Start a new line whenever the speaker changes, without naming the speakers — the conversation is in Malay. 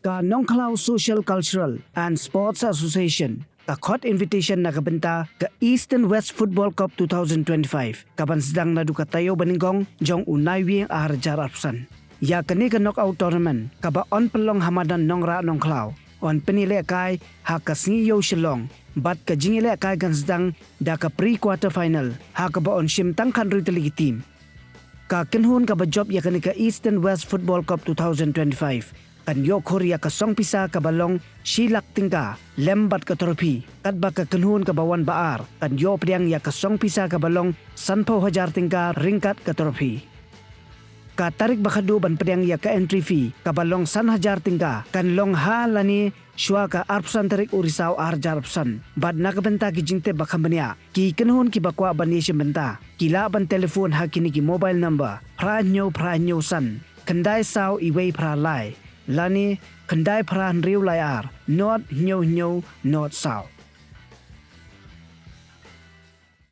ka Nongkhlaw Social Cultural and Sports Association ka court invitation nakabenta ka East and West Football Cup 2025 kaban sedang nadu katayo baningkong jong unay wieng ahar apsan. Ya kani ka knockout tournament kaba on pelong hamadan Nongkhlaw on penile kai ha kasngiyo shilong bat ka jingile kai gan sedang da ka pre-quarter final ha ka ba on shimtang country teligi team. Ka kinhun ka ba job ya kani ka East and West Football Cup 2025 kan yo Korea ka song pisa ka balong silak tingka lembat ka trofi kat ba ka kinhun ka bawan baar kan yo priang ya ka song pisa ka balong sanpo hajar tingka ringkat ka trofi. Ka tarik bakadu ban priang ya ka entry fee ka balong san hajar tingka kan long halani shwa ka arpsan tarik urisau arjar arpsan bad nakabenta ki jingte bakambania ki kinhun ki bakwa bani benta kila ban telefon hakini ki mobile number pra nyo san kendai sau iwei pra lai lani kendai pra riu layar not nyo not sao.